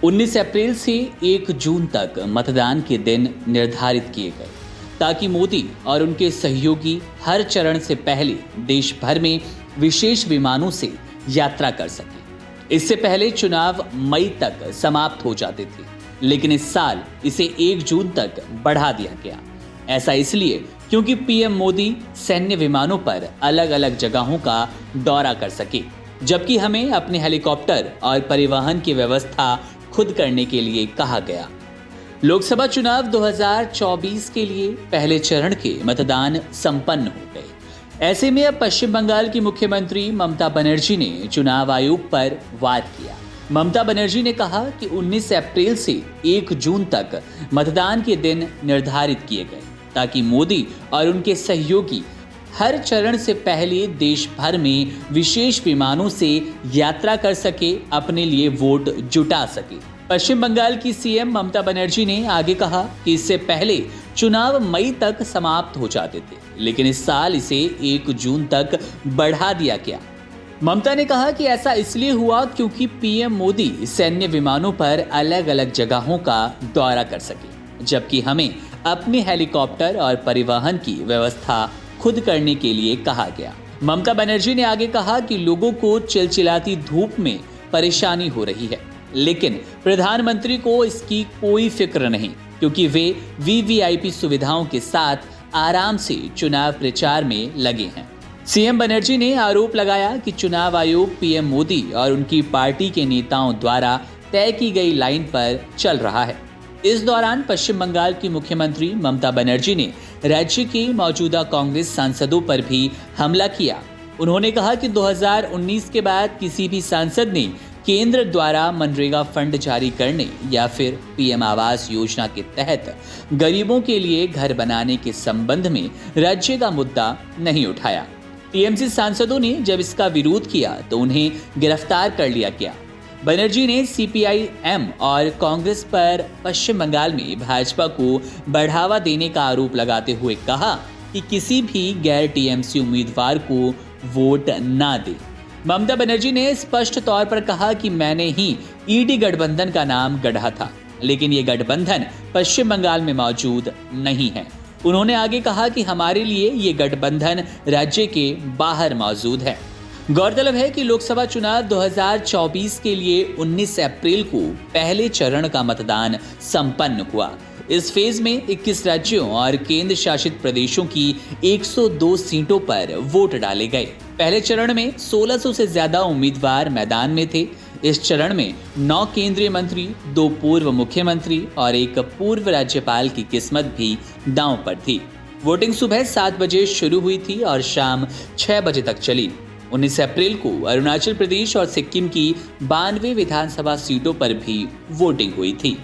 19 अप्रैल से 1 जून तक मतदान के दिन निर्धारित किए गए ताकि मोदी और उनके सहयोगी हर चरण से पहले देश भर में विशेष विमानों से यात्रा कर सकें। इससे पहले चुनाव मई तक समाप्त हो जाते थे, लेकिन इस साल इसे 1 जून तक बढ़ा दिया गया। ऐसा इसलिए क्योंकि पीएम मोदी सैन्य विमानों पर अलग अलग जगहों का दौरा कर सके, जबकि हमें अपने हेलीकॉप्टर और परिवहन की व्यवस्था खुद करने के लिए कहा गया। लोकसभा चुनाव 2024 के लिए पहले चरण के मतदान संपन्न हो गए। ऐसे में अब पश्चिम बंगाल की मुख्यमंत्री ममता बनर्जी ने चुनाव आयोग पर वार किया। ममता बनर्जी ने कहा कि 19 अप्रैल से 1 जून तक मतदान के दिन निर्धारित किए गए ताकि मोदी और उनके सहयोगी हर चरण से पहले देश भर में विशेष विमानों से यात्रा कर सके, अपने लिए वोट जुटा सके। पश्चिम बंगाल की सीएम ममता बनर्जी ने आगे कहा कि इससे पहले चुनाव मई तक समाप्त हो जाते थे, लेकिन इस साल इसे 1 जून तक बढ़ा दिया गया। ममता ने कहा कि ऐसा इसलिए हुआ क्योंकि पीएम मोदी सैन्य विमानों पर अलग अलग जगहों का दौरा कर सके, जबकि हमें अपने हेलीकॉप्टर और परिवहन की व्यवस्था खुद करने के लिए कहा गया। ममता बनर्जी ने आगे कहा कि लोगों को चिलचिलाती धूप में परेशानी हो रही है, लेकिन प्रधानमंत्री को इसकी कोई फिक्र नहीं, क्योंकि वे वीवीआईपी सुविधाओं के साथ आराम से चुनाव प्रचार में लगे हैं। सीएम बनर्जी ने आरोप लगाया कि चुनाव आयोग पीएम मोदी और उनकी पार्टी के नेताओं द्वारा तय की गई लाइन पर चल रहा है। इस दौरान पश्चिम बंगाल की मुख्यमंत्री ममता बनर्जी ने राज्य के मौजूदा कांग्रेस सांसदों पर भी हमला किया। उन्होंने कहा कि 2019 के बाद किसी भी सांसद ने केंद्र द्वारा मनरेगा फंड जारी करने या फिर पीएम आवास योजना के तहत गरीबों के लिए घर बनाने के संबंध में राज्य का मुद्दा नहीं उठाया। टीएमसी सांसदों ने जब इसका विरोध किया तो उन्हें गिरफ्तार कर लिया गया। बनर्जी ने सीपीआई-एम और कांग्रेस पर पश्चिम बंगाल में भाजपा को बढ़ावा देने का आरोप लगाते हुए कहा कि किसी भी गैर टीएमसी उम्मीदवार को वोट ना दे। ममता बनर्जी ने स्पष्ट तौर पर कहा कि मैंने ही ईडी गठबंधन का नाम गढ़ा था, लेकिन ये गठबंधन पश्चिम बंगाल में मौजूद नहीं है। उन्होंने आगे कहा कि हमारे लिए ये गठबंधन राज्य के बाहर मौजूद है। गौरतलब है कि लोकसभा चुनाव 2024 के लिए 19 अप्रैल को पहले चरण का मतदान संपन्न हुआ। इस फेज में 21 राज्यों और केंद्र शासित प्रदेशों की 102 सीटों पर वोट डाले गए। पहले चरण में 1600 से ज्यादा उम्मीदवार मैदान में थे। इस चरण में 9 केंद्रीय मंत्री, 2 पूर्व मुख्यमंत्री और 1 पूर्व राज्यपाल की किस्मत भी दांव पर थी। वोटिंग सुबह 7 बजे शुरू हुई थी और शाम 6 बजे तक चली। 19 अप्रैल को अरुणाचल प्रदेश और सिक्किम की 92 विधानसभा सीटों पर भी वोटिंग हुई थी।